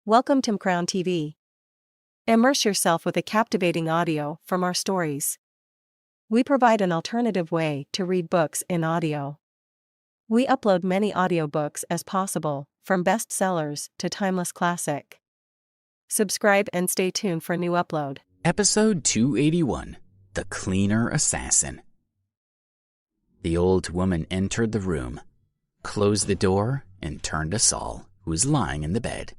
Welcome to Crown TV. Immerse yourself with a captivating audio from our stories. We provide an alternative way to read books in audio. We upload many audiobooks as possible, from bestsellers to timeless classic. Subscribe and stay tuned for new upload. Episode 281, The Cleaner Assassin. The old woman entered the room, closed the door, and turned to Saul, who was lying in the bed.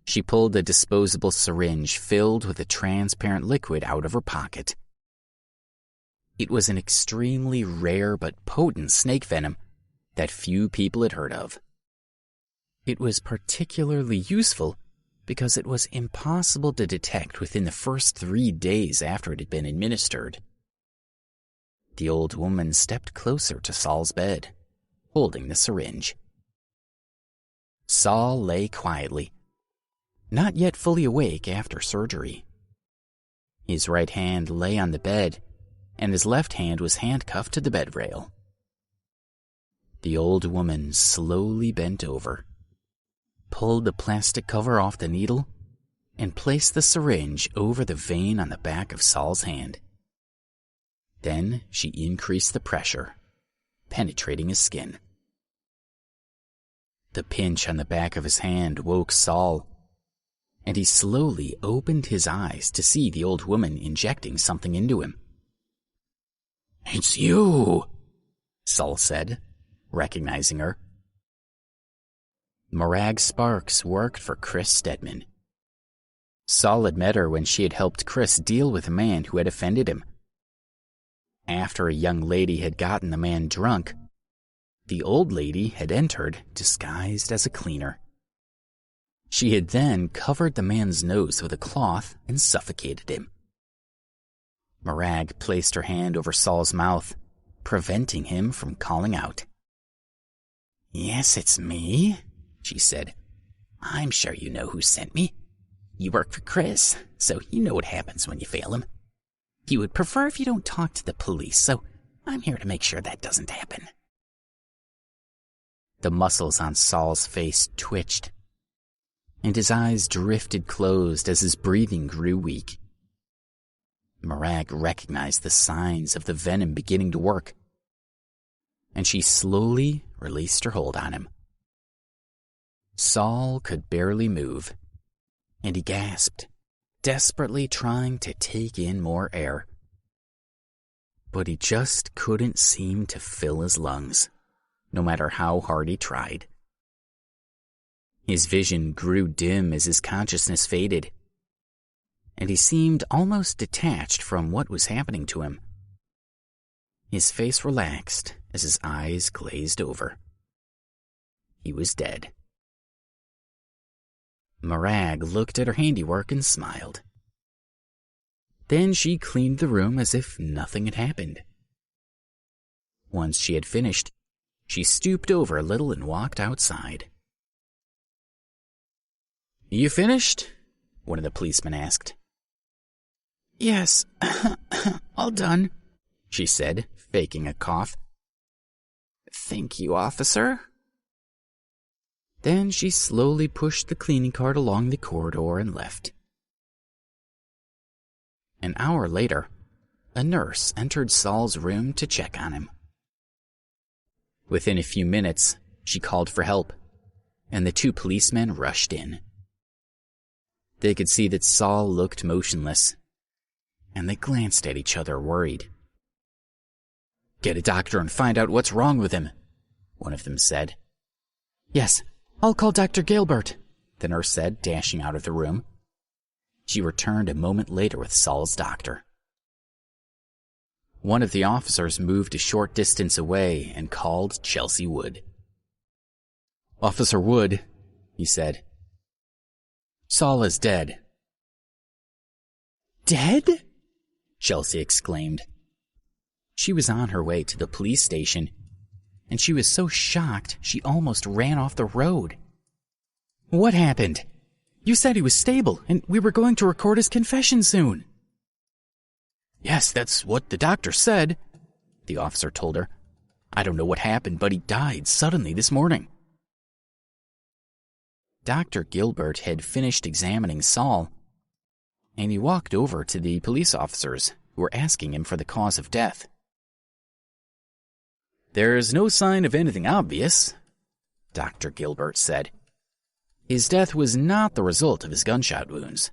She pulled a disposable syringe filled with a transparent liquid out of her pocket. It was an extremely rare but potent snake venom that few people had heard of. It was particularly useful because it was impossible to detect within the first 3 days after it had been administered. The old woman stepped closer to Saul's bed, holding the syringe. Saul lay quietly, not yet fully awake after surgery. His right hand lay on the bed, and his left hand was handcuffed to the bed rail. The old woman slowly bent over, pulled the plastic cover off the needle, and placed the syringe over the vein on the back of Saul's hand. Then she increased the pressure, penetrating his skin. The pinch on the back of his hand woke Saul, and he slowly opened his eyes to see the old woman injecting something into him. "It's you," Saul said, recognizing her. Morag Sparks worked for Chris Stedman. Saul had met her when she had helped Chris deal with a man who had offended him. After a young lady had gotten the man drunk, the old lady had entered disguised as a cleaner. She had then covered the man's nose with a cloth and suffocated him. Morag placed her hand over Saul's mouth, preventing him from calling out. "Yes, it's me," she said. "I'm sure you know who sent me. You work for Chris, so you know what happens when you fail him. He would prefer if you don't talk to the police, so I'm here to make sure that doesn't happen." The muscles on Saul's face twitched, and his eyes drifted closed as his breathing grew weak. Morag recognized the signs of the venom beginning to work, and she slowly released her hold on him. Saul could barely move, and he gasped, desperately trying to take in more air. But he just couldn't seem to fill his lungs, no matter how hard he tried. His vision grew dim as his consciousness faded, and he seemed almost detached from what was happening to him. His face relaxed as his eyes glazed over. He was dead. Morag looked at her handiwork and smiled. Then she cleaned the room as if nothing had happened. Once she had finished, she stooped over a little and walked outside. "You finished?" one of the policemen asked. "Yes, all done," she said, faking a cough. "Thank you, officer." Then she slowly pushed the cleaning cart along the corridor and left. An hour later, a nurse entered Saul's room to check on him. Within a few minutes, she called for help, and the 2 policemen rushed in. They could see that Saul looked motionless, and they glanced at each other worried. "Get a doctor and find out what's wrong with him," one of them said. "Yes, I'll call Dr. Gilbert," the nurse said, dashing out of the room. She returned a moment later with Saul's doctor. One of the officers moved a short distance away and called Chelsea Wood. "Officer Wood," he said. "Saul is dead." "Dead?" Chelsea exclaimed. She was on her way to the police station, and she was so shocked she almost ran off the road. "What happened? You said he was stable, and we were going to record his confession soon." "Yes, that's what the doctor said," the officer told her. "I don't know what happened, but he died suddenly this morning." Dr. Gilbert had finished examining Saul, and he walked over to the police officers who were asking him for the cause of death. "There's no sign of anything obvious," Dr. Gilbert said. "His death was not the result of his gunshot wounds.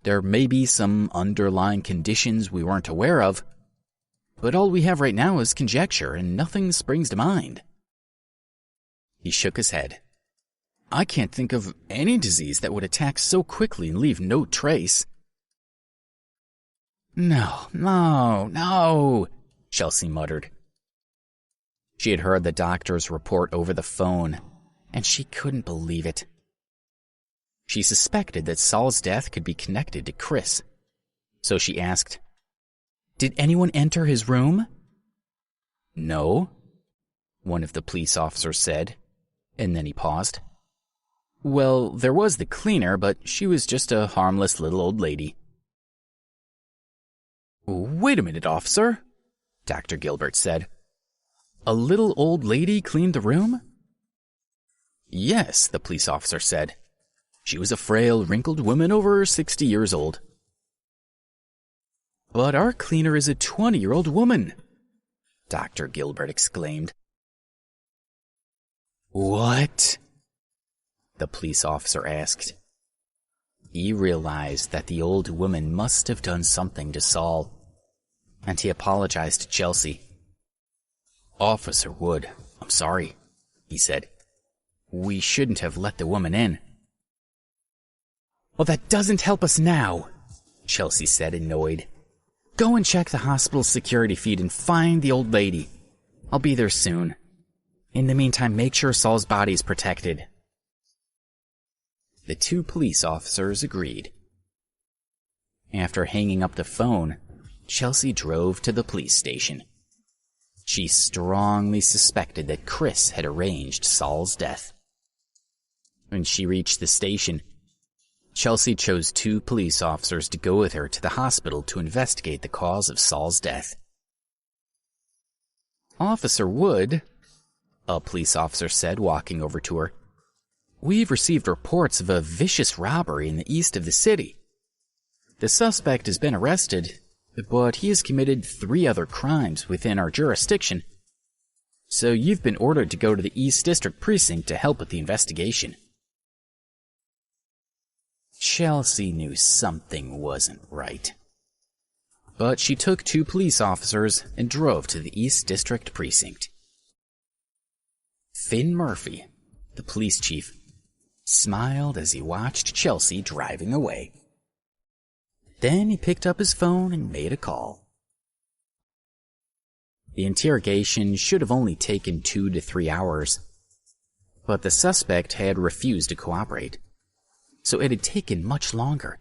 There may be some underlying conditions we weren't aware of, but all we have right now is conjecture, and nothing springs to mind." He shook his head. "I can't think of any disease that would attack so quickly and leave no trace." No, Chelsea muttered. She had heard the doctor's report over the phone, and she couldn't believe it. She suspected that Saul's death could be connected to Chris. So she asked, "Did anyone enter his room?" "No," one of the police officers said, and then he paused. "Well, there was the cleaner, but she was just a harmless little old lady." "Wait a minute, officer," Dr. Gilbert said. "A little old lady cleaned the room?" "Yes," the police officer said. "She was a frail, wrinkled woman over 60 years old." "But our cleaner is a 20-year-old woman," Dr. Gilbert exclaimed. "What?" the police officer asked. He realized that the old woman must have done something to Saul, and he apologized to Chelsea. "Officer Wood, I'm sorry," he said. "We shouldn't have let the woman in." "Well, that doesn't help us now," Chelsea said, annoyed. "Go and check the hospital security feed and find the old lady. I'll be there soon. In the meantime, make sure Saul's body is protected." The two police officers agreed. After hanging up the phone, Chelsea drove to the police station. She strongly suspected that Chris had arranged Saul's death. When she reached the station, Chelsea chose 2 police officers to go with her to the hospital to investigate the cause of Saul's death. "Officer Wood," a police officer said, walking over to her, "we've received reports of a vicious robbery in the east of the city. The suspect has been arrested, but he has committed 3 other crimes within our jurisdiction. So you've been ordered to go to the East District Precinct to help with the investigation." Chelsea knew something wasn't right. But she took 2 police officers and drove to the East District Precinct. Finn Murphy, the police chief, smiled as he watched Chelsea driving away. Then he picked up his phone and made a call. The interrogation should have only taken 2 to 3 hours, but the suspect had refused to cooperate, so it had taken much longer,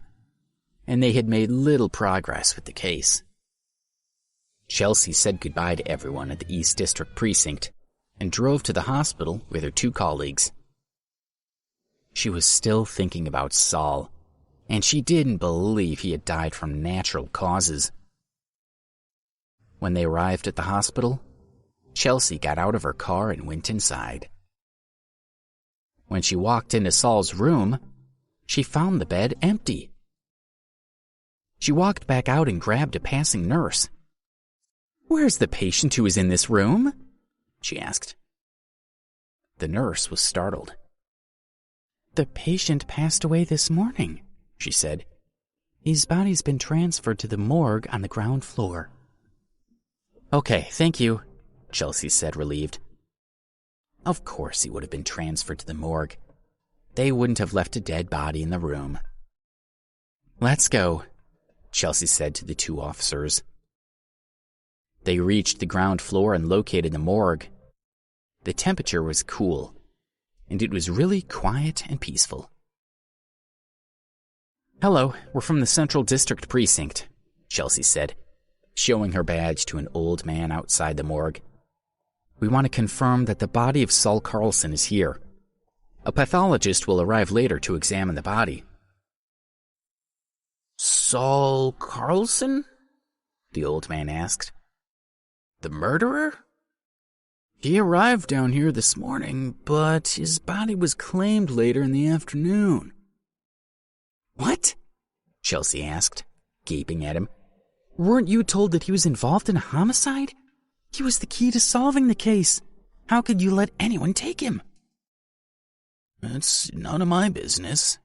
and they had made little progress with the case. Chelsea said goodbye to everyone at the East District Precinct and drove to the hospital with her 2 colleagues. She was still thinking about Saul, and she didn't believe he had died from natural causes. When they arrived at the hospital, Chelsea got out of her car and went inside. When she walked into Saul's room, she found the bed empty. She walked back out and grabbed a passing nurse. "Where's the patient who was in this room?" she asked. The nurse was startled. "The patient passed away this morning," she said. "His body's been transferred to the morgue on the ground floor." "Okay, thank you," Chelsea said, relieved. Of course he would have been transferred to the morgue. They wouldn't have left a dead body in the room. "Let's go," Chelsea said to the 2 officers. They reached the ground floor and located the morgue. The temperature was cool, and it was really quiet and peaceful. "Hello, we're from the Central District Precinct," Chelsea said, showing her badge to an old man outside the morgue. "We want to confirm that the body of Saul Carlson is here. A pathologist will arrive later to examine the body." "Saul Carlson?" the old man asked. "The murderer?" He arrived down here this morning, but his body was claimed later in the afternoon. What? Chelsea asked, gaping at him. Weren't you told that he was involved in a homicide? He was the key to solving the case. How could you let anyone take him? It's none of my business,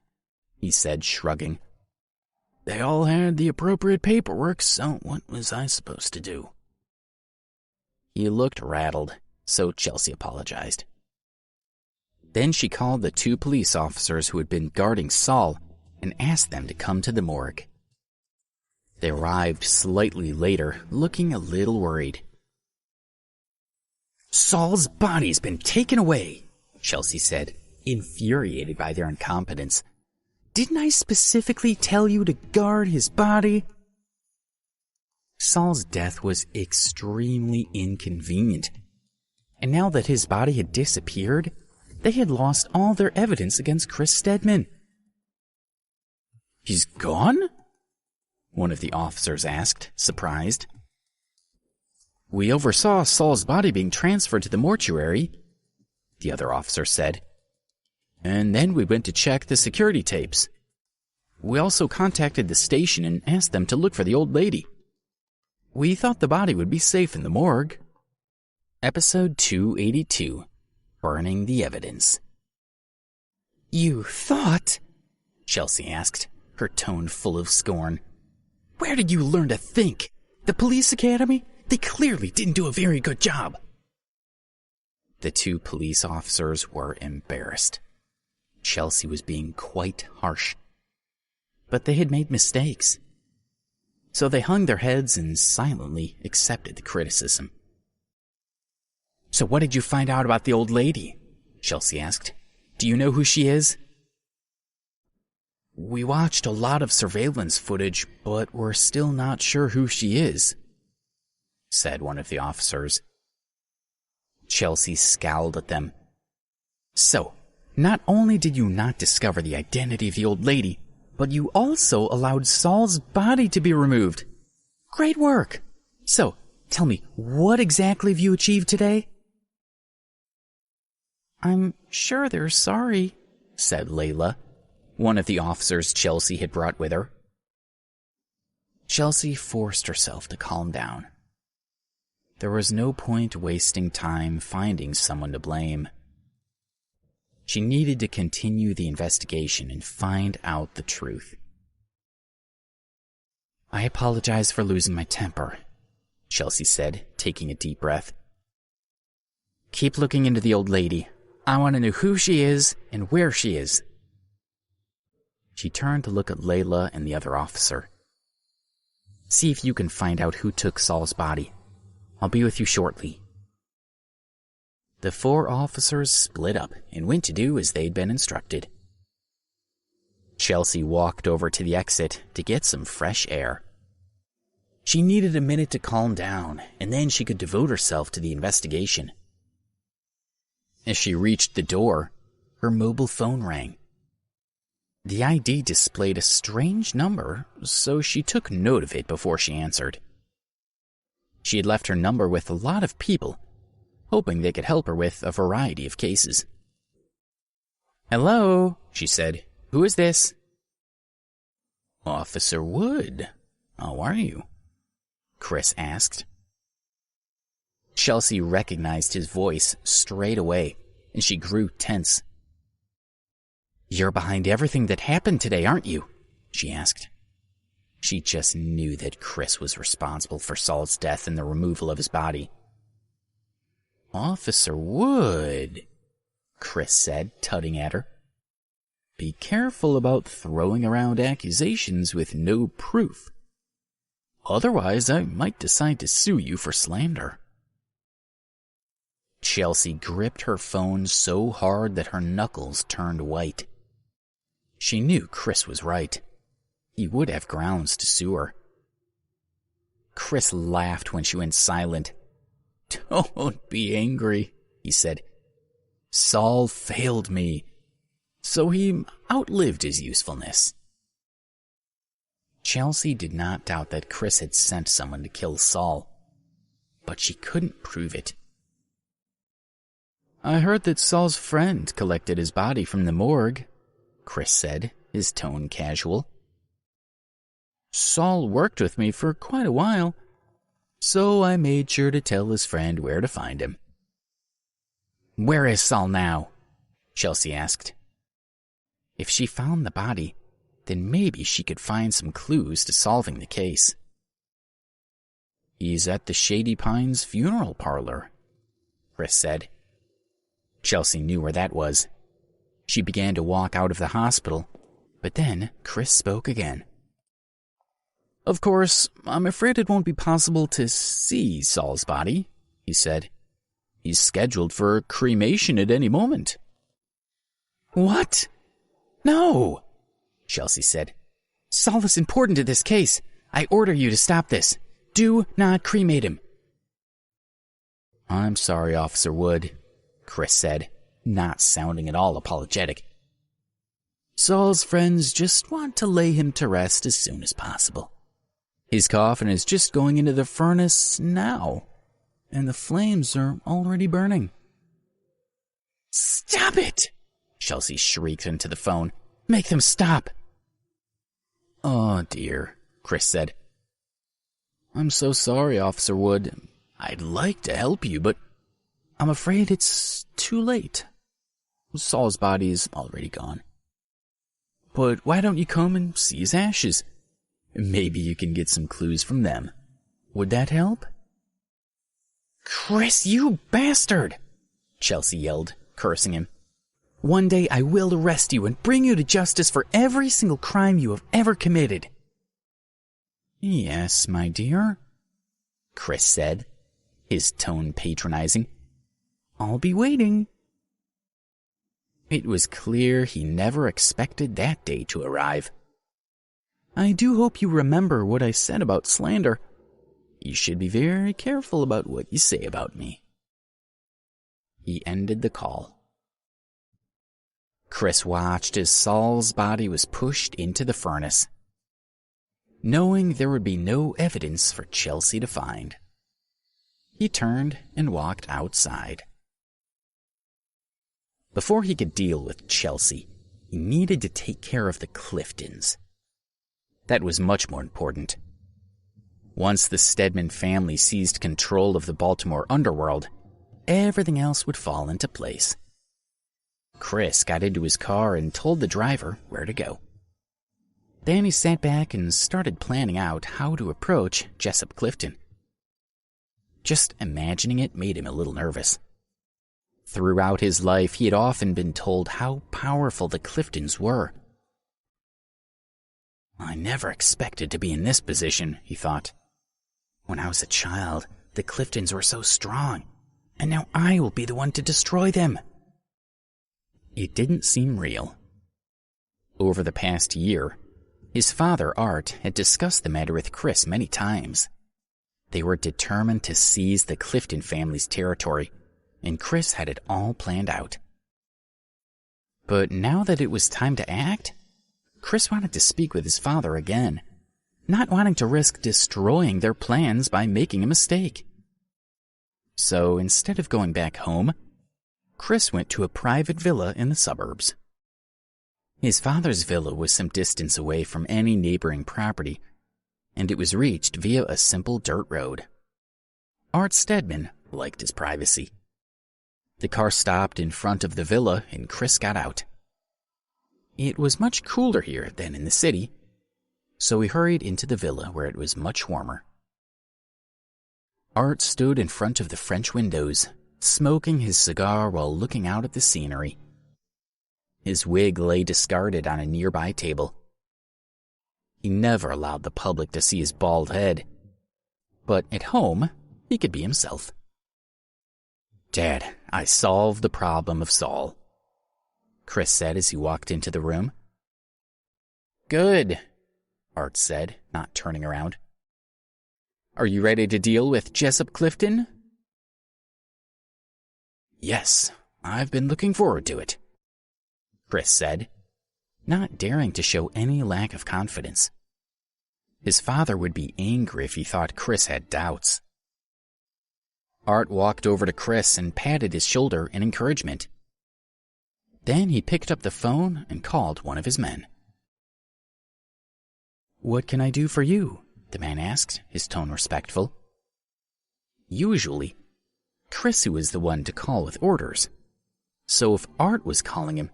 he said, shrugging. They all had the appropriate paperwork, so what was I supposed to do? He looked rattled, so Chelsea apologized. Then she called the 2 police officers who had been guarding Saul and asked them to come to the morgue. They arrived slightly later, looking a little worried. Saul's body's been taken away, Chelsea said, infuriated by their incompetence. Didn't I specifically tell you to guard his body? Saul's death was extremely inconvenient, and now that his body had disappeared, they had lost all their evidence against Chris Stedman. He's gone? One of the officers asked, surprised. We oversaw Saul's body being transferred to the mortuary, the other officer said. And then we went to check the security tapes. We also contacted the station and asked them to look for the old lady. We thought the body would be safe in the morgue. Episode 282, Burning the Evidence. You thought? Chelsea asked, her tone full of scorn. Where did you learn to think? The police academy? They clearly didn't do a very good job. The 2 police officers were embarrassed. Chelsea was being quite harsh. But they had made mistakes. So they hung their heads and silently accepted the criticism. So what did you find out about the old lady? Chelsea asked. Do you know who she is? We watched a lot of surveillance footage, but we're still not sure who she is, said one of the officers. Chelsea scowled at them. So, not only did you not discover the identity of the old lady, but you also allowed Saul's body to be removed. Great work! So, tell me, what exactly have you achieved today? I'm sure they're sorry, said Layla, one of the officers Chelsea had brought with her. Chelsea forced herself to calm down. There was no point wasting time finding someone to blame. She needed to continue the investigation and find out the truth. I apologize for losing my temper, Chelsea said, taking a deep breath. Keep looking into the old lady. I want to know who she is and where she is. She turned to look at Layla and the other officer. See if you can find out who took Saul's body. I'll be with you shortly. The 4 officers split up and went to do as they'd been instructed. Chelsea walked over to the exit to get some fresh air. She needed a minute to calm down, and then she could devote herself to the investigation. As she reached the door, her mobile phone rang. The ID displayed a strange number, so she took note of it before she answered. She had left her number with a lot of people, hoping they could help her with a variety of cases. Hello, she said. Who is this? Officer Wood. How are you? Chris asked. Chelsea recognized his voice straight away, and she grew tense. You're behind everything that happened today, aren't you? She asked. She just knew that Chris was responsible for Saul's death and the removal of his body. Officer Wood, Chris said, tutting at her. Be careful about throwing around accusations with no proof. Otherwise, I might decide to sue you for slander. Chelsea gripped her phone so hard that her knuckles turned white. She knew Chris was right. He would have grounds to sue her. Chris laughed when she went silent. Don't be angry, he said. Saul failed me, so he outlived his usefulness. Chelsea did not doubt that Chris had sent someone to kill Saul, but she couldn't prove it. I heard that Saul's friend collected his body from the morgue, Chris said, his tone casual. Saul worked with me for quite a while, so I made sure to tell his friend where to find him. Where is Saul now? Chelsea asked. If she found the body, then maybe she could find some clues to solving the case. He's at the Shady Pines funeral parlor, Chris said. Chelsea knew where that was. She began to walk out of the hospital, but then Chris spoke again. Of course, I'm afraid it won't be possible to see Saul's body, he said. He's scheduled for cremation at any moment. What? No, Chelsea said. Saul is important to this case. I order you to stop this. Do not cremate him. I'm sorry, Officer Wood, Chris said, not sounding at all apologetic. Saul's friends just want to lay him to rest as soon as possible. His coffin is just going into the furnace now, and the flames are already burning. Stop it! Chelsea shrieked into the phone. Make them stop! Oh dear, Chris said. I'm so sorry, Officer Wood. I'd like to help you, but I'm afraid it's too late. Saul's body is already gone. But why don't you come and see his ashes? Maybe you can get some clues from them. Would that help? Chris, you bastard! Chelsea yelled, cursing him. One day I will arrest you and bring you to justice for every single crime you have ever committed. Yes, my dear, Chris said, his tone patronizing. I'll be waiting. It was clear he never expected that day to arrive. I do hope you remember what I said about slander. You should be very careful about what you say about me. He ended the call. Chris watched as Saul's body was pushed into the furnace, knowing there would be no evidence for Chelsea to find. He turned and walked outside. Before he could deal with Chelsea, he needed to take care of the Cliftons. That was much more important. Once the Stedman family seized control of the Baltimore underworld, everything else would fall into place. Chris got into his car and told the driver where to go. Then he sat back and started planning out how to approach Jessup Clifton. Just imagining it made him a little nervous. Throughout his life, he had often been told how powerful the Cliftons were. I never expected to be in this position, he thought. When I was a child, the Cliftons were so strong, and now I will be the one to destroy them. It didn't seem real. Over the past year, his father, Art, had discussed the matter with Chris many times. They were determined to seize the Clifton family's territory, and Chris had it all planned out. But now that it was time to act, Chris wanted to speak with his father again, not wanting to risk destroying their plans by making a mistake. So instead of going back home, Chris went to a private villa in the suburbs. His father's villa was some distance away from any neighboring property, and it was reached via a simple dirt road. Art Stedman liked his privacy. The car stopped in front of the villa and Chris got out. It was much cooler here than in the city, so he hurried into the villa where it was much warmer. Art stood in front of the French windows, smoking his cigar while looking out at the scenery. His wig lay discarded on a nearby table. He never allowed the public to see his bald head, but at home, he could be himself. Dad, I solved the problem of Saul, Chris said as he walked into the room. Good, Art said, not turning around. Are you ready to deal with Jessup Clifton? Yes, I've been looking forward to it, Chris said, not daring to show any lack of confidence. His father would be angry if he thought Chris had doubts. Art walked over to Chris and patted his shoulder in encouragement. Then he picked up the phone and called one of his men. "What can I do for you?" the man asked, his tone respectful. Usually, Chris was the one to call with orders. So if Art was calling him,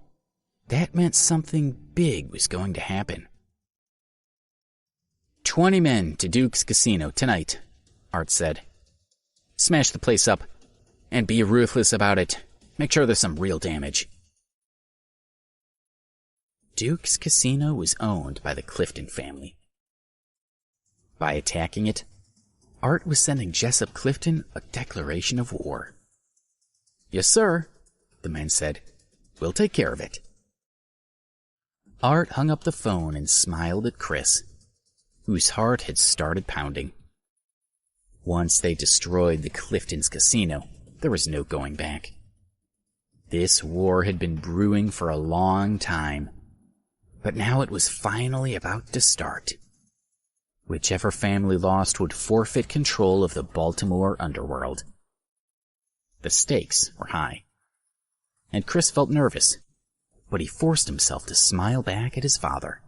that meant something big was going to happen. 20 men to Duke's Casino tonight, Art said. Smash the place up, and be ruthless about it. Make sure there's some real damage. Duke's Casino was owned by the Clifton family. By attacking it, Art was sending Jessup Clifton a declaration of war. "Yes, sir," the man said. "We'll take care of it." Art hung up the phone and smiled at Chris, whose heart had started pounding. Once they destroyed the Clifton's casino, there was no going back. This war had been brewing for a long time, but now it was finally about to start. Whichever family lost would forfeit control of the Baltimore underworld. The stakes were high, and Chris felt nervous, but he forced himself to smile back at his father.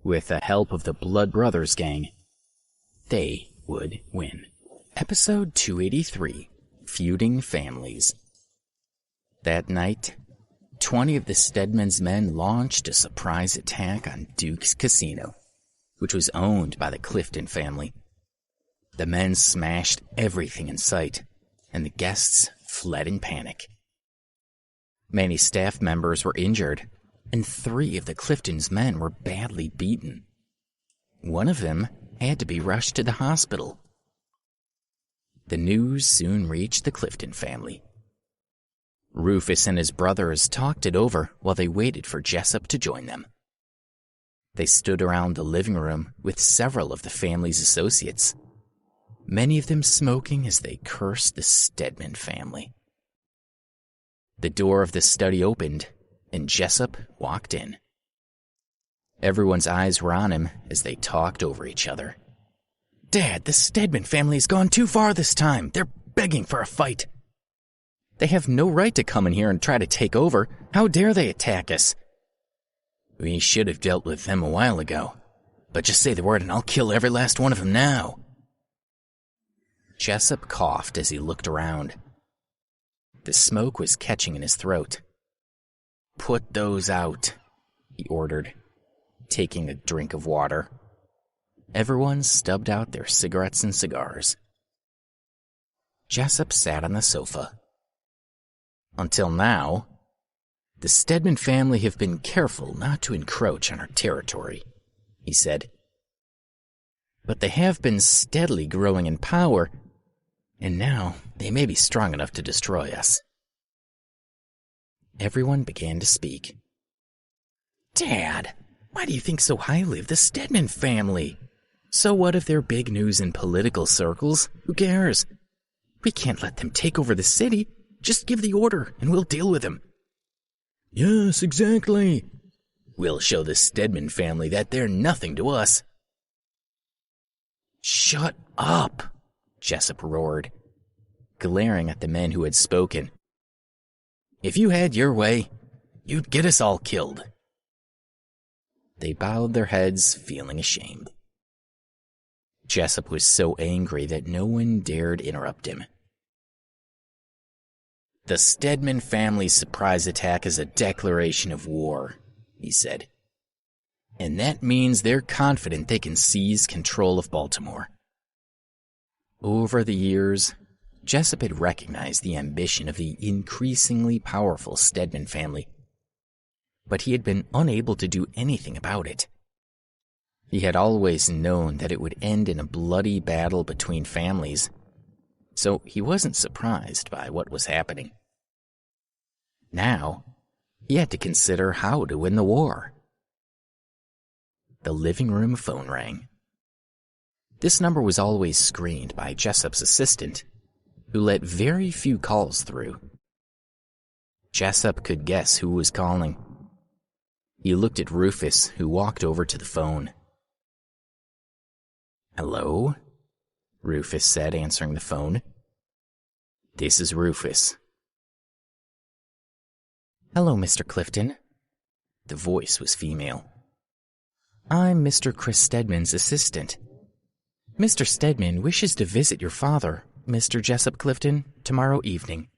With the help of the Blood Brothers gang, they would win. Episode 283, Feuding Families. That night, 20 of the Stedman's men launched a surprise attack on Duke's Casino, which was owned by the Clifton family. The men smashed everything in sight, and the guests fled in panic. Many staff members were injured, and 3 of the Clifton's men were badly beaten. One of them had to be rushed to the hospital. The news soon reached the Clifton family. Rufus and his brothers talked it over while they waited for Jessup to join them. They stood around the living room with several of the family's associates, many of them smoking as they cursed the Stedman family. The door of the study opened, and Jessup walked in. Everyone's eyes were on him as they talked over each other. "Dad, the Stedman family's gone too far this time. They're begging for a fight. They have no right to come in here and try to take over. How dare they attack us? We should have dealt with them a while ago. But just say the word and I'll kill every last one of them now." Jessup coughed as he looked around. The smoke was catching in his throat. "Put those out," he ordered, taking a drink of water. Everyone stubbed out their cigarettes and cigars. Jessup sat on the sofa. "Until now, the Stedman family have been careful not to encroach on our territory," he said. "But they have been steadily growing in power, and now they may be strong enough to destroy us." Everyone began to speak. "Dad, why do you think so highly of the Stedman family? So what if they're big news in political circles? Who cares? We can't let them take over the city. Just give the order and we'll deal with them." "Yes, exactly. We'll show the Stedman family that they're nothing to us." "Shut up," Jessup roared, glaring at the men who had spoken. "If you had your way, you'd get us all killed." They bowed their heads, feeling ashamed. Jessup was so angry that no one dared interrupt him. "The Stedman family's surprise attack is a declaration of war," he said. "And that means they're confident they can seize control of Baltimore." Over the years, Jessup had recognized the ambition of the increasingly powerful Stedman family, but he had been unable to do anything about it. He had always known that it would end in a bloody battle between families, so he wasn't surprised by what was happening. Now, he had to consider how to win the war. The living room phone rang. This number was always screened by Jessup's assistant, who let very few calls through. Jessup could guess who was calling. He looked at Rufus, who walked over to the phone. "Hello?" Rufus said, answering the phone. This is Rufus." "Hello, Mr. Clifton." The voice was female. "I'm Mr. Chris Stedman's assistant. Mr. Stedman wishes to visit your father, Mr. Jessup Clifton, tomorrow evening."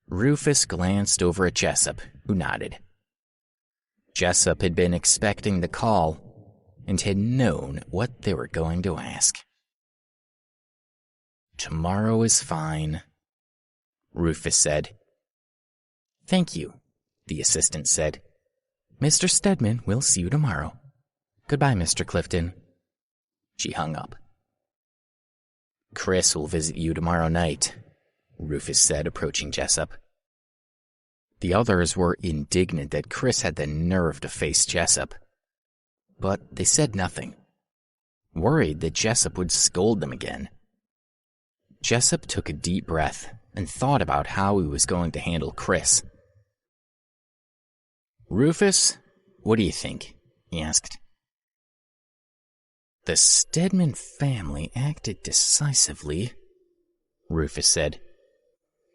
Rufus glanced over at Jessup, who nodded. Jessup had been expecting the call and had known what they were going to ask. "Tomorrow is fine," Rufus said. "Thank you," the assistant said. "Mr. Stedman will see you tomorrow. Goodbye, Mr. Clifton." She hung up. "Chris will visit you tomorrow night," Rufus said, approaching Jessup. The others were indignant that Chris had the nerve to face Jessup, but they said nothing, worried that Jessup would scold them again. Jessup took a deep breath and thought about how he was going to handle Chris. "Rufus, what do you think?" he asked. "The Stedman family acted decisively," Rufus said.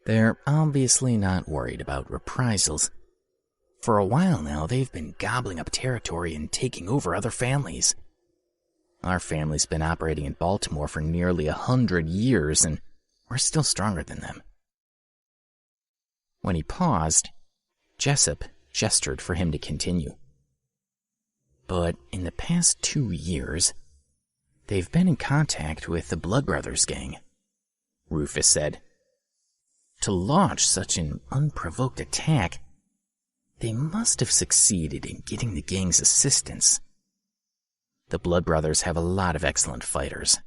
"They're obviously not worried about reprisals. For a while now, they've been gobbling up territory and taking over other families. Our family's been operating in Baltimore for nearly 100 years, and we're still stronger than them." When he paused, Jessup gestured for him to continue. "But in the past 2 years, they've been in contact with the Blood Brothers gang," Rufus said. "To launch such an unprovoked attack, they must have succeeded in getting the gang's assistance. The Blood Brothers have a lot of excellent fighters.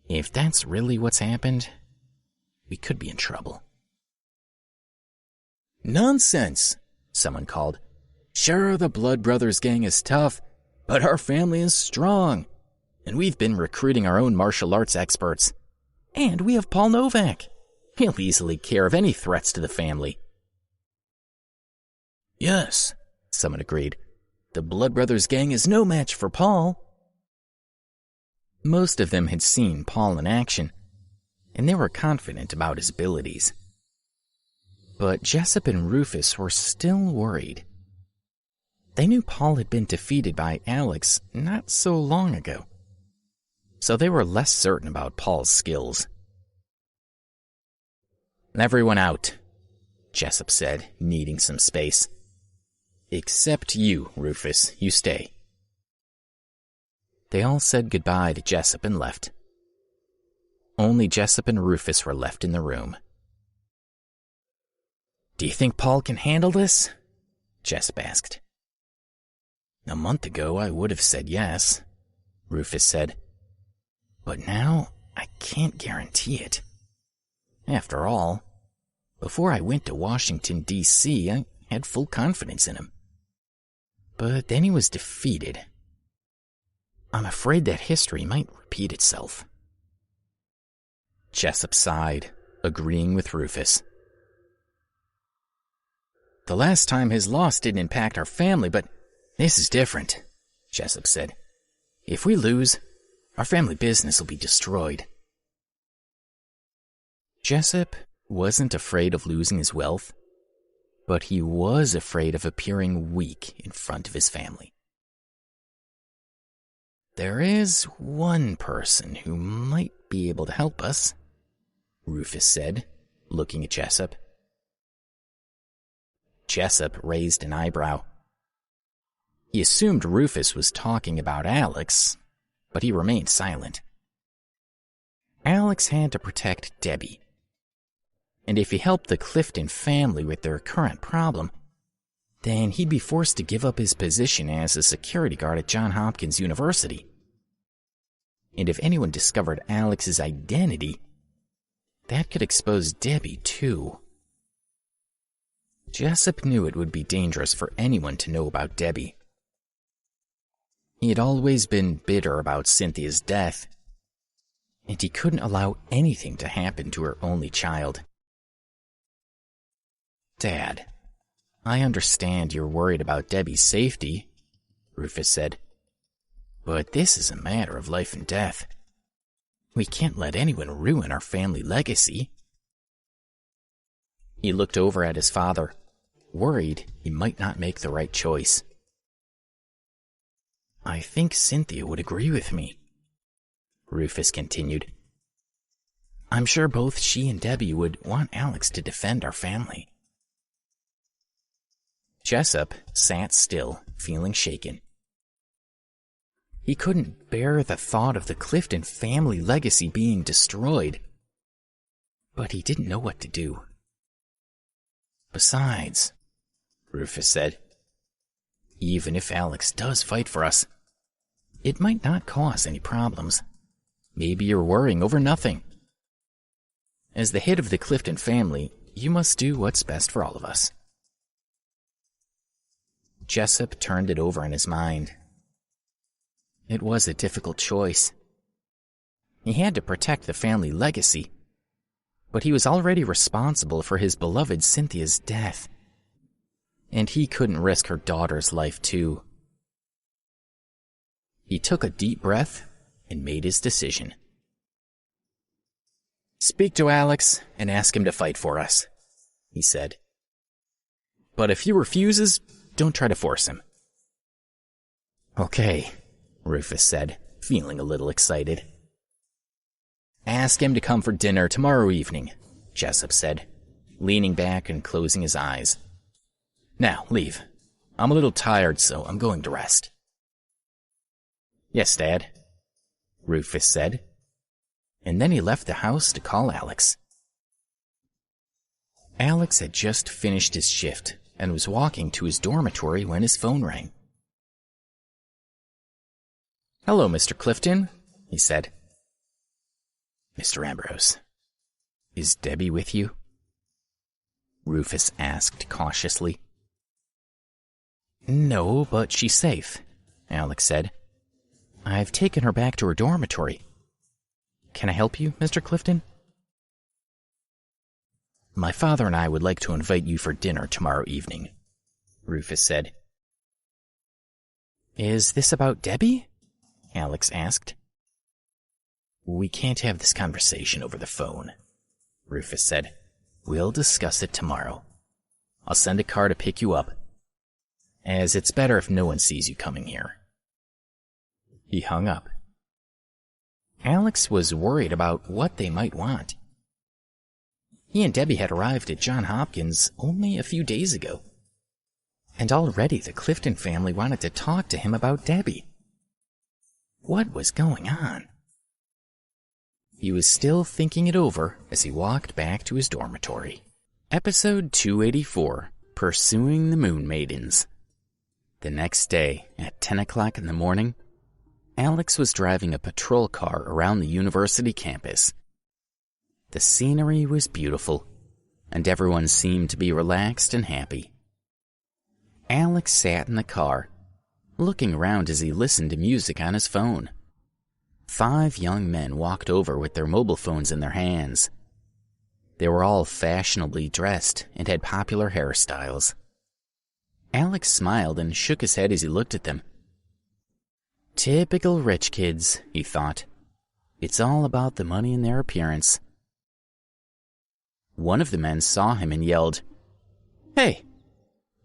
If that's really what's happened, we could be in trouble." "Nonsense," someone called. "Sure, the Blood Brothers gang is tough, but our family is strong, and we've been recruiting our own martial arts experts. And we have Paul Novak. He'll easily take care of any threats to the family." "Yes," someone agreed. "The Blood Brothers gang is no match for Paul." Most of them had seen Paul in action, and they were confident about his abilities. But Jessup and Rufus were still worried. They knew Paul had been defeated by Alex not so long ago, so they were less certain about Paul's skills. "Everyone out," Jessup said, needing some space. "Except you, Rufus. You stay." They all said goodbye to Jessup and left. Only Jessup and Rufus were left in the room. "Do you think Paul can handle this?" Jessup asked. "A month ago I would have said yes," Rufus said. "But now I can't guarantee it. After all, before I went to Washington, D.C., I had full confidence in him. But then he was defeated. I'm afraid that history might repeat itself." Jessup sighed, agreeing with Rufus. "The last time his loss didn't impact our family, but this is different," Jessup said. "If we lose, our family business will be destroyed." Jessup wasn't afraid of losing his wealth, but he was afraid of appearing weak in front of his family. "There is one person who might be able to help us," Rufus said, looking at Jessup. Jessup raised an eyebrow. He assumed Rufus was talking about Alex, but he remained silent. Alex had to protect Debbie, and if he helped the Clifton family with their current problem, then he'd be forced to give up his position as a security guard at Johns Hopkins University. And if anyone discovered Alex's identity, that could expose Debbie too. Jessup knew it would be dangerous for anyone to know about Debbie. He had always been bitter about Cynthia's death, and he couldn't allow anything to happen to her only child. "Dad, I understand you're worried about Debbie's safety," Rufus said, "but this is a matter of life and death. We can't let anyone ruin our family legacy. He looked over at his father, worried he might not make the right choice. I think Cynthia would agree with me, Rufus continued. I'm sure both she and Debbie would want Alex to defend our family. Jessup sat still, feeling shaken. He couldn't bear the thought of the Clifton family legacy being destroyed, but he didn't know what to do. Besides, Rufus said, even if Alex does fight for us, it might not cause any problems. Maybe you're worrying over nothing. As the head of the Clifton family, you must do what's best for all of us. Jessup turned it over in his mind. It was a difficult choice. He had to protect the family legacy, but he was already responsible for his beloved Cynthia's death, and he couldn't risk her daughter's life too. He took a deep breath and made his decision. Speak to Alex and ask him to fight for us, he said. But if he refuses, don't try to force him. Okay, Rufus said, feeling a little excited. Ask him to come for dinner tomorrow evening, Jessup said, leaning back and closing his eyes. Now, leave. I'm a little tired, so I'm going to rest. Yes, Dad, Rufus said, and then he left the house to call Alex. Alex had just finished his shift and was walking to his dormitory when his phone rang. Hello, Mr. Clifton, he said. Mr. Ambrose, is Debbie with you? Rufus asked cautiously. No, but she's safe, Alex said. I've taken her back to her dormitory. Can I help you, Mr. Clifton? My father and I would like to invite you for dinner tomorrow evening, Rufus said. Is this about Debbie? Alex asked. We can't have this conversation over the phone, Rufus said. We'll discuss it tomorrow. I'll send a car to pick you up, as it's better if no one sees you coming here. He hung up. Alex was worried about what they might want. He and Debbie had arrived at Johns Hopkins only a few days ago, and already the Clifton family wanted to talk to him about Debbie. What was going on? He was still thinking it over as he walked back to his dormitory. Episode 284, Pursuing the Moon Maidens. The next day, at 10 o'clock in the morning, Alex was driving a patrol car around the university campus. The scenery was beautiful, and everyone seemed to be relaxed and happy. Alex sat in the car, looking around as he listened to music on his phone. 5 young men walked over with their mobile phones in their hands. They were all fashionably dressed and had popular hairstyles. Alex smiled and shook his head as he looked at them. Typical rich kids, he thought. It's all about the money and their appearance. One of the men saw him and yelled, Hey,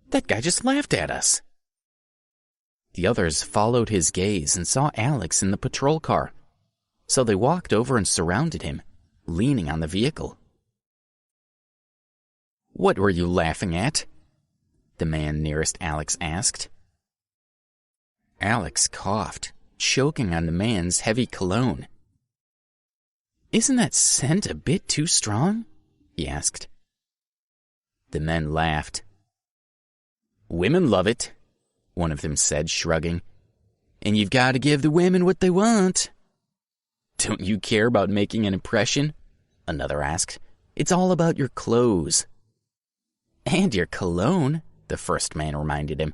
that guy just laughed at us. The others followed his gaze and saw Alex in the patrol car, so they walked over and surrounded him, leaning on the vehicle. What were you laughing at? The man nearest Alex asked. Alex coughed, choking on the man's heavy cologne. Isn't that scent a bit too strong? He asked. The men laughed. Women love it, one of them said, shrugging. And you've got to give the women what they want. Don't you care about making an impression? Another asked. It's all about your clothes. And your cologne, the first man reminded him.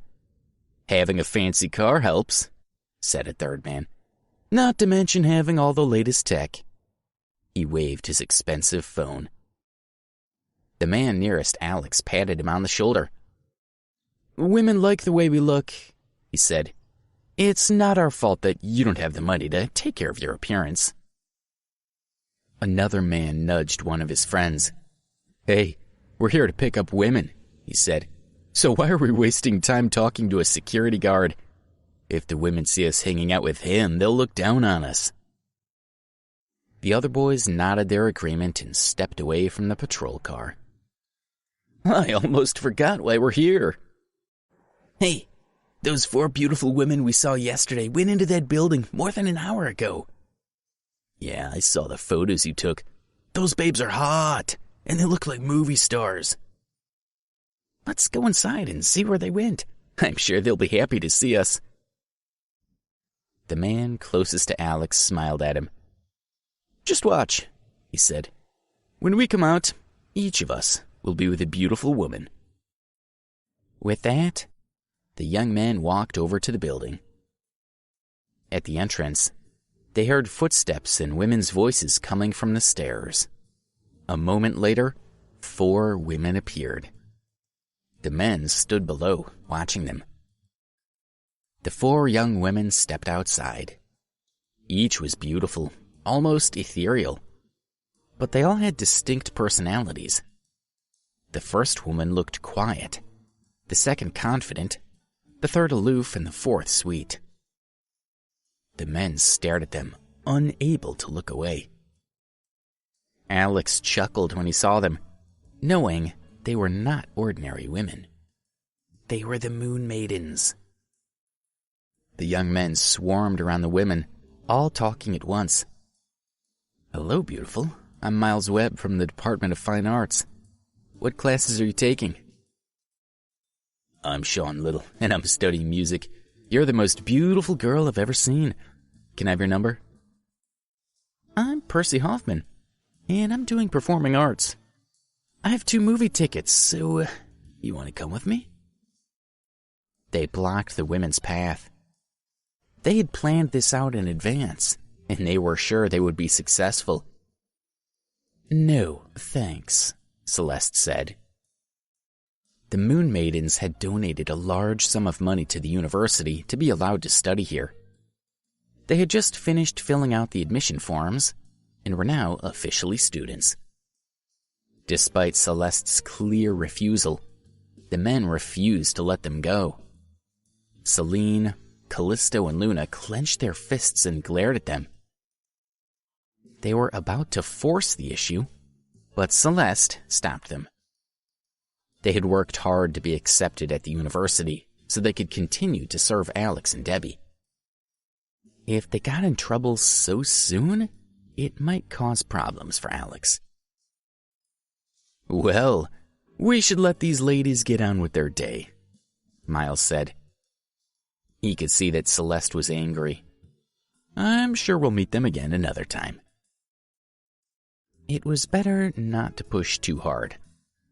Having a fancy car helps, said a third man. Not to mention having all the latest tech. He waved his expensive phone. The man nearest Alex patted him on the shoulder. Women like the way we look, he said. It's not our fault that you don't have the money to take care of your appearance. Another man nudged one of his friends. "Hey, we're here to pick up women," he said. "So why are we wasting time talking to a security guard? If the women see us hanging out with him, they'll look down on us." The other boys nodded their agreement and stepped away from the patrol car. "I almost forgot why we're here." "Hey, those 4 beautiful women we saw yesterday went into that building more than an hour ago." "Yeah, I saw the photos you took. Those babes are hot, and they look like movie stars." "Let's go inside and see where they went. I'm sure they'll be happy to see us." The man closest to Alex smiled at him. "Just watch," he said. "When we come out, each of us will be with a beautiful woman." With that, the young man walked over to the building. At the entrance, they heard footsteps and women's voices coming from the stairs. A moment later, 4 women appeared. The men stood below, watching them. The 4 young women stepped outside. Each was beautiful, almost ethereal, but they all had distinct personalities. The first woman looked quiet, the second confident, the third aloof, and the fourth sweet. The men stared at them, unable to look away. Alex chuckled when he saw them, knowing they were not ordinary women. They were the Moon Maidens. The young men swarmed around the women, all talking at once. "Hello, beautiful. I'm Miles Webb from the Department of Fine Arts. What classes are you taking?" "I'm Sean Little, and I'm studying music. You're the most beautiful girl I've ever seen. Can I have your number?" "I'm Percy Hoffman, and I'm doing performing arts. I have 2 movie tickets, so you want to come with me?" They blocked the women's path. They had planned this out in advance, and they were sure they would be successful. "No, thanks," Celeste said. The Moon Maidens had donated a large sum of money to the university to be allowed to study here. They had just finished filling out the admission forms and were now officially students. Despite Celeste's clear refusal, the men refused to let them go. Celine, Callisto, and Luna clenched their fists and glared at them. They were about to force the issue, but Celeste stopped them. They had worked hard to be accepted at the university so they could continue to serve Alex and Debbie. If they got in trouble so soon, it might cause problems for Alex. "Well, we should let these ladies get on with their day," Miles said. He could see that Celeste was angry. "I'm sure we'll meet them again another time." It was better not to push too hard,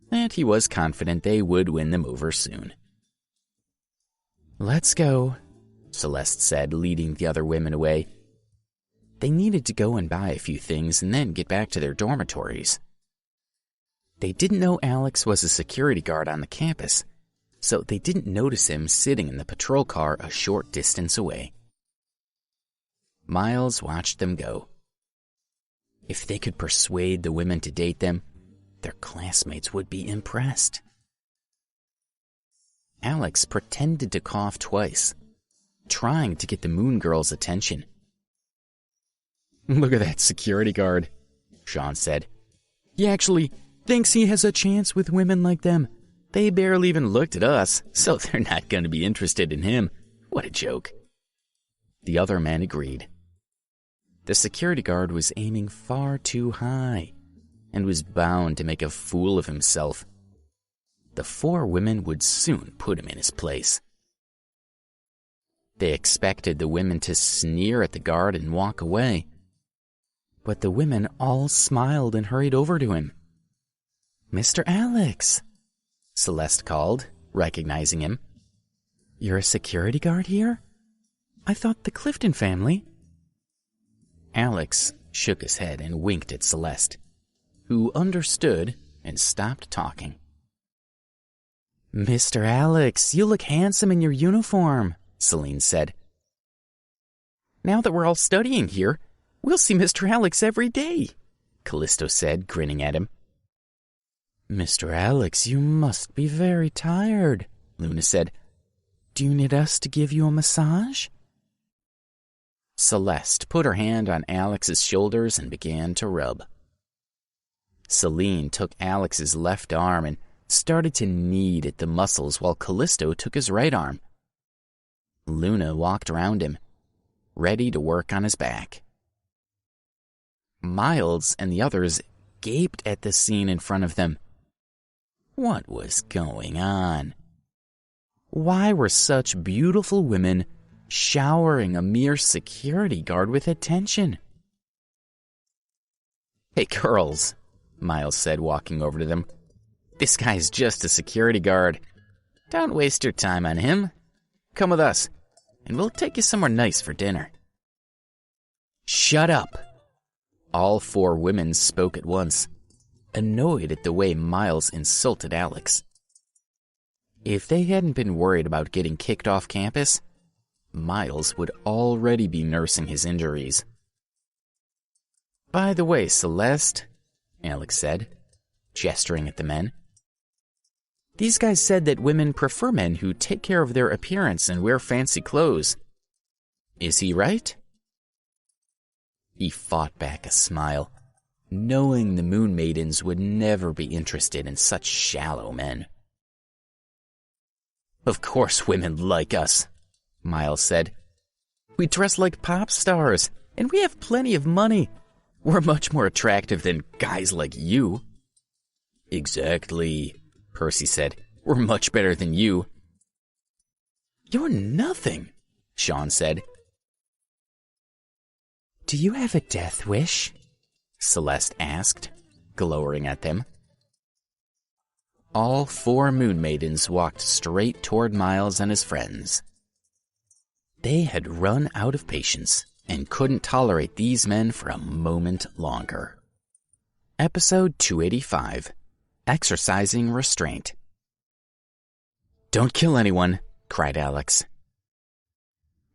and he was confident they would win them over soon. "Let's go," Celeste said, leading the other women away. They needed to go and buy a few things and then get back to their dormitories. They didn't know Alex was a security guard on the campus, so they didn't notice him sitting in the patrol car a short distance away. Miles watched them go. If they could persuade the women to date them, their classmates would be impressed. Alex pretended to cough twice, trying to get the Moon Girl's attention. "Look at that security guard," Sean said. "He actually thinks he has a chance with women like them. They barely even looked at us, so they're not going to be interested in him. What a joke." The other men agreed. The security guard was aiming far too high and was bound to make a fool of himself. The 4 women would soon put him in his place. They expected the women to sneer at the guard and walk away, but the women all smiled and hurried over to him. "Mr. Alex," Celeste called, recognizing him. "You're a security guard here? I thought the Clifton family." Alex shook his head and winked at Celeste, who understood and stopped talking. "Mr. Alex, you look handsome in your uniform," Celine said. "Now that we're all studying here, we'll see Mr. Alex every day. Callisto said, grinning at him. Mr. Alex, you must be very tired, Luna said. Do you need us to give you a massage? Celeste put her hand on Alex's shoulders and began to rub. Celine took Alex's left arm and started to knead at the muscles while Callisto took his right arm. Luna walked around him, ready to work on his back. Miles and the others gaped at the scene in front of them. What was going on? Why were such beautiful women showering a mere security guard with attention? Hey, girls, Miles said, walking over to them. This guy's just a security guard. Don't waste your time on him. Come with us, and we'll take you somewhere nice for dinner. Shut up. All four women spoke at once, annoyed at the way Miles insulted Alex. If they hadn't been worried about getting kicked off campus, Miles would already be nursing his injuries. By the way, Celeste, Alex said, gesturing at the men. These guys said that women prefer men who take care of their appearance and wear fancy clothes. Is he right? He fought back a smile, knowing the Moon Maidens would never be interested in such shallow men. Of course women like us, Miles said. We dress like pop stars, and we have plenty of money. We're much more attractive than guys like you. Exactly, Percy said. We're much better than you. You're nothing, Sean said. Do you have a death wish? Celeste asked, glowering at them. All four Moon Maidens walked straight toward Miles and his friends. They had run out of patience and couldn't tolerate these men for a moment longer. Episode 285, Exercising Restraint. Don't kill anyone, cried Alex.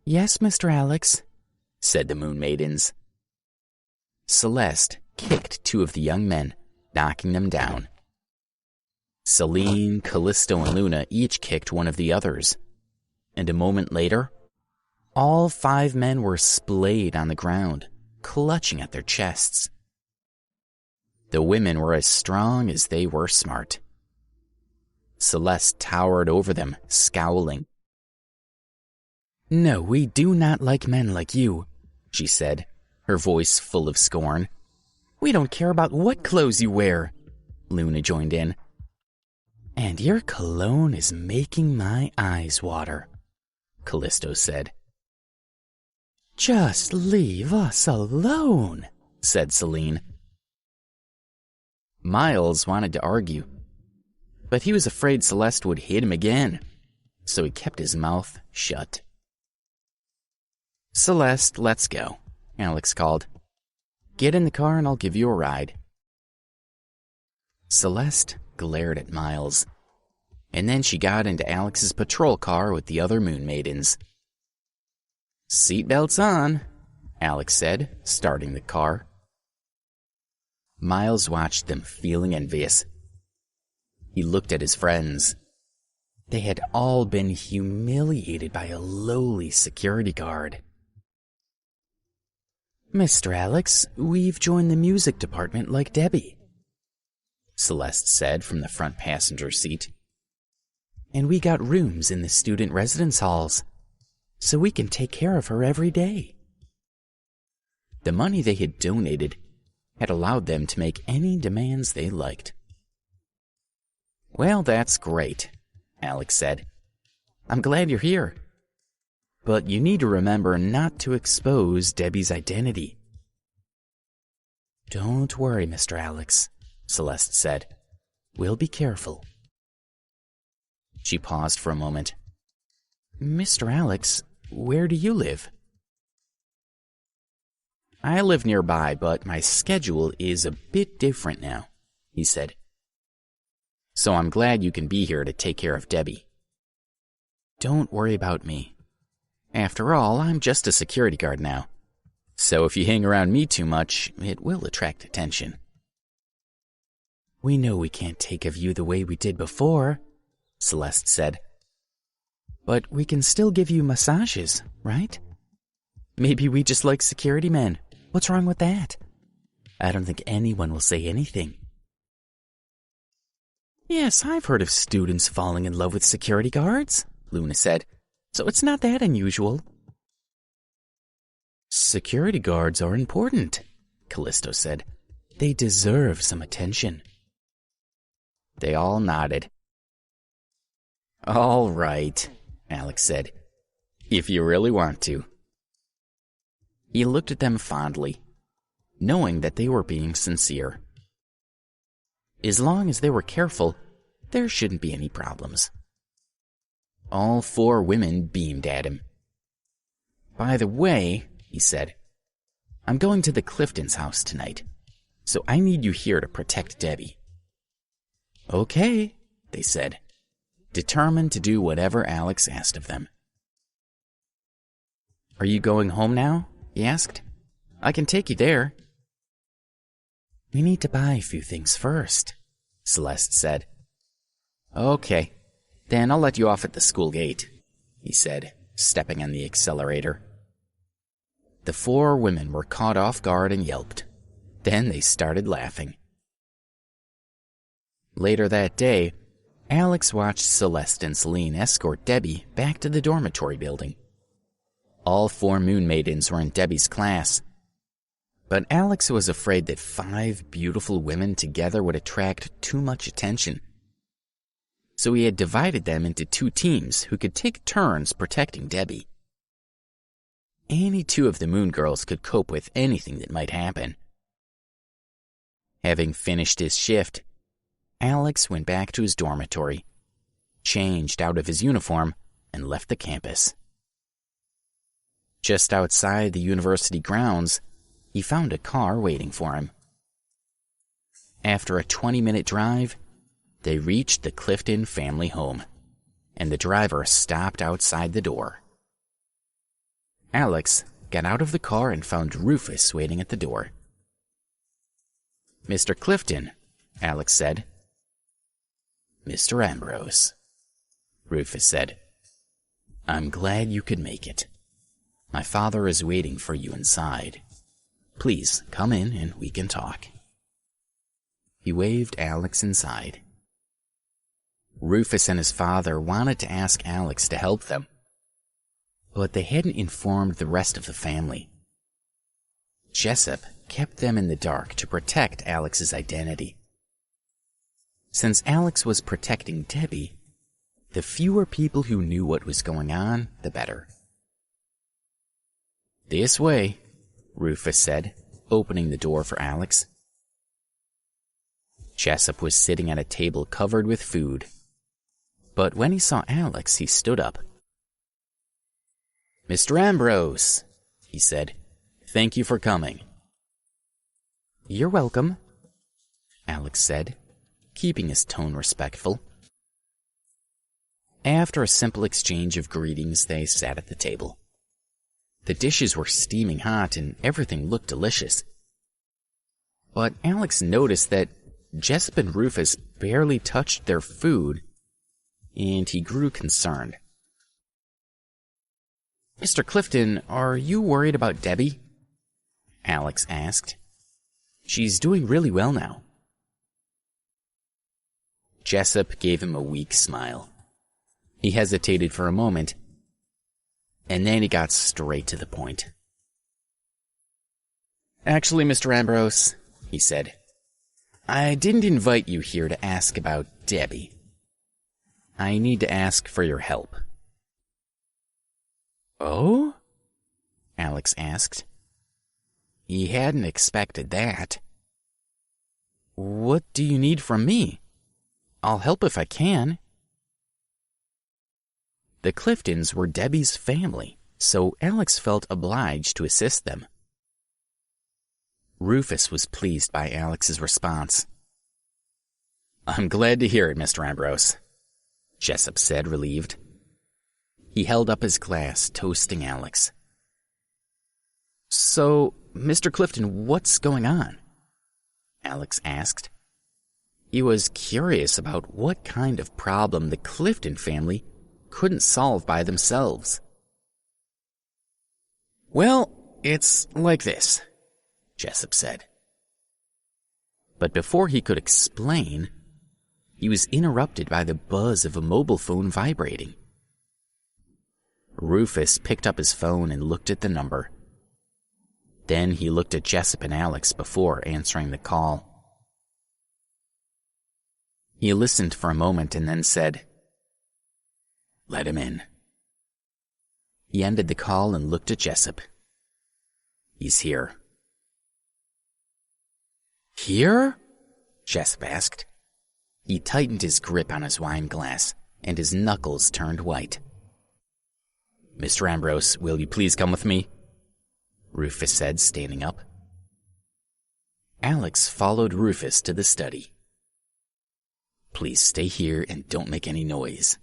Yes, Mr. Alex, said the Moon Maidens. Celeste kicked two of the young men, knocking them down. Celine, Callisto, and Luna each kicked one of the others, and a moment later, all five men were splayed on the ground, clutching at their chests. The women were as strong as they were smart. Celeste towered over them, scowling. No, we do not like men like you, she said, her voice full of scorn. We don't care about what clothes you wear, Luna joined in. And your cologne is making my eyes water, Callisto said. Just leave us alone, said Celine. Miles wanted to argue, but he was afraid Celeste would hit him again, so he kept his mouth shut. Celeste, let's go, Alex called. Get in the car and I'll give you a ride. Celeste glared at Miles, and then she got into Alex's patrol car with the other Moon Maidens. Seatbelts on, Alex said, starting the car. Miles watched them, feeling envious. He looked at his friends. They had all been humiliated by a lowly security guard. Mr. Alex, we've joined the music department like Debbie, Celeste said from the front passenger seat. And we got rooms in the student residence halls, so we can take care of her every day. The money they had donated had allowed them to make any demands they liked. Well, that's great, Alex said. I'm glad you're here. But you need to remember not to expose Debbie's identity. Don't worry, Mr. Alex, Celeste said. We'll be careful. She paused for a moment. Mr. Alex, where do you live? I live nearby, but my schedule is a bit different now, he said. So I'm glad you can be here to take care of Debbie. Don't worry about me. After all, I'm just a security guard now. So if you hang around me too much, it will attract attention, We know we can't take of you the way we did before, Celeste said. But we can still give you massages, right? Maybe we just like security men. What's wrong with that? I don't think anyone will say anything. Yes, I've heard of students falling in love with security guards, Luna said, so it's not that unusual. Security guards are important, Callisto said. They deserve some attention. They all nodded. All right, Alex said, if you really want to. He looked at them fondly, knowing that they were being sincere. As long as they were careful, there shouldn't be any problems. All 4 women beamed at him. By the way, he said, I'm going to the Cliftons' house tonight, so I need you here to protect Debbie. Okay, they said, determined to do whatever Alex asked of them. Are you going home now? He asked. I can take you there. We need to buy a few things first, Celeste said. Okay, then I'll let you off at the school gate, he said, stepping on the accelerator. The 4 women were caught off guard and yelped. Then they started laughing. Later that day, Alex watched Celeste and Celine escort Debbie back to the dormitory building. All 4 Moon Maidens were in Debbie's class, but Alex was afraid that 5 beautiful women together would attract too much attention. So he had divided them into 2 teams who could take turns protecting Debbie. Any 2 of the Moon Girls could cope with anything that might happen. Having finished his shift, Alex went back to his dormitory, changed out of his uniform, and left the campus. Just outside the university grounds, he found a car waiting for him. After a 20-minute drive, they reached the Clifton family home, and the driver stopped outside the door. Alex got out of the car and found Rufus waiting at the door. Mr. Clifton, Alex said. Mr. Ambrose, Rufus said. I'm glad you could make it. My father is waiting for you inside. Please come in and we can talk. He waved Alex inside. Rufus and his father wanted to ask Alex to help them, but they hadn't informed the rest of the family. Jessup kept them in the dark to protect Alex's identity. Since Alex was protecting Debbie, the fewer people who knew what was going on, the better. This way, Rufus said, opening the door for Alex. Jessup was sitting at a table covered with food, but when he saw Alex, he stood up. Mr. Ambrose, he said, thank you for coming. You're welcome, Alex said, keeping his tone respectful. After a simple exchange of greetings, they sat at the table. The dishes were steaming hot and everything looked delicious. But Alex noticed that Jessup and Rufus barely touched their food, and he grew concerned. Mr. Clifton, are you worried about Debbie? Alex asked. She's doing really well now. Jessup gave him a weak smile. He hesitated for a moment, and then he got straight to the point. Actually, Mr. Ambrose, he said, I didn't invite you here to ask about Debbie. I need to ask for your help. Oh? Alex asked. He hadn't expected that. What do you need from me? I'll help if I can. The Cliftons were Debbie's family, so Alex felt obliged to assist them. Rufus was pleased by Alex's response. I'm glad to hear it, Mr. Ambrose, Jessup said, relieved. He held up his glass, toasting Alex. So, Mr. Clifton, what's going on? Alex asked. He was curious about what kind of problem the Clifton family couldn't solve by themselves. "Well, it's like this," Jessup said. But before he could explain, he was interrupted by the buzz of a mobile phone vibrating. Rufus picked up his phone and looked at the number. Then he looked at Jessup and Alex before answering the call. He listened for a moment and then said, "Let him in." He ended the call and looked at Jessup. "He's here." "Here?" Jessup asked. He tightened his grip on his wine glass, and his knuckles turned white. "Mr. Ambrose, will you please come with me?" Rufus said, standing up. Alex followed Rufus to the study. "Please stay here and don't make any noise,"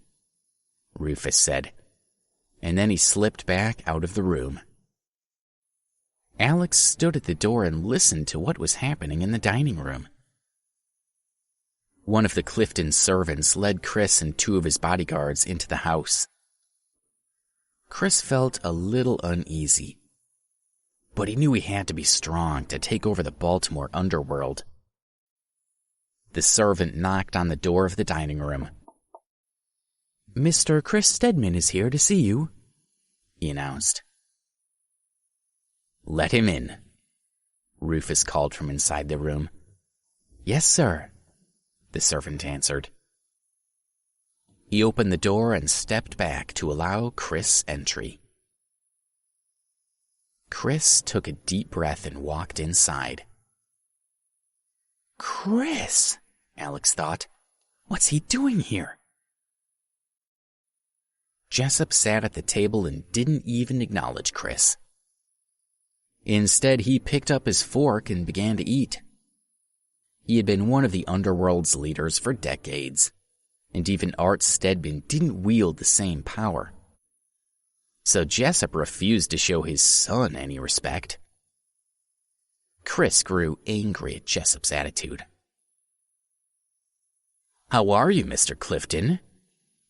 Rufus said, and then he slipped back out of the room. Alex stood at the door and listened to what was happening in the dining room. One of the Clifton servants led Chris and two of his bodyguards into the house. Chris felt a little uneasy, but he knew he had to be strong to take over the Baltimore underworld. The servant knocked on the door of the dining room. "Mr. Chris Stedman is here to see you," he announced. "Let him in," Rufus called from inside the room. "Yes, sir," the servant answered. He opened the door and stepped back to allow Chris entry. Chris took a deep breath and walked inside. "Chris," Alex thought. "What's he doing here?" Jessup sat at the table and didn't even acknowledge Chris. Instead, he picked up his fork and began to eat. He had been one of the underworld's leaders for decades, and even Art Stedman didn't wield the same power. So Jessup refused to show his son any respect. Chris grew angry at Jessup's attitude. "How are you, Mr. Clifton?"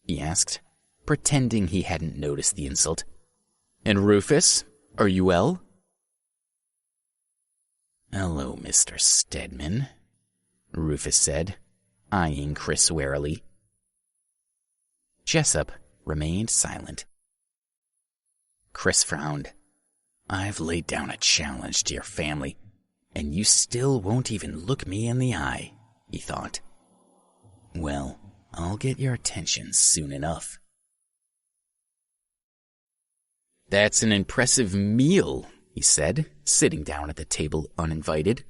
he asked, pretending he hadn't noticed the insult. "And Rufus, are you well?" "Hello, Mr. Stedman," Rufus said, eyeing Chris warily. Jessup remained silent. Chris frowned. "I've laid down a challenge to your family, and you still won't even look me in the eye," he thought. "Well, I'll get your attention soon enough." "That's an impressive meal," he said, sitting down at the table uninvited.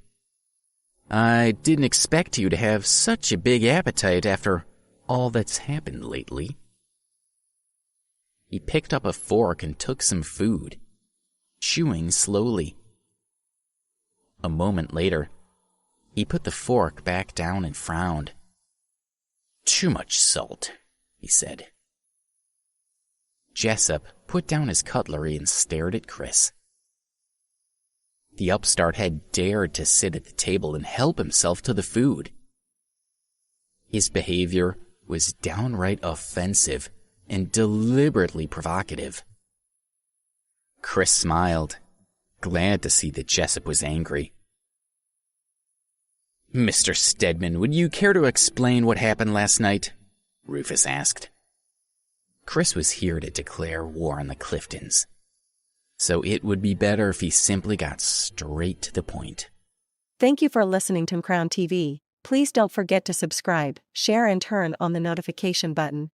"I didn't expect you to have such a big appetite after all that's happened lately." He picked up a fork and took some food, chewing slowly. A moment later, he put the fork back down and frowned. "Too much salt," he said. Jessup put down his cutlery and stared at Chris. The upstart had dared to sit at the table and help himself to the food. His behavior was downright offensive and deliberately provocative. Chris smiled, glad to see that Jessup was angry. "Mr. Stedman, would you care to explain what happened last night?" Rufus asked. Chris was here to declare war on the Cliftons, so it would be better if he simply got straight to the point. Thank you for listening to Crown TV. Please don't forget to subscribe, share and turn on the notification button.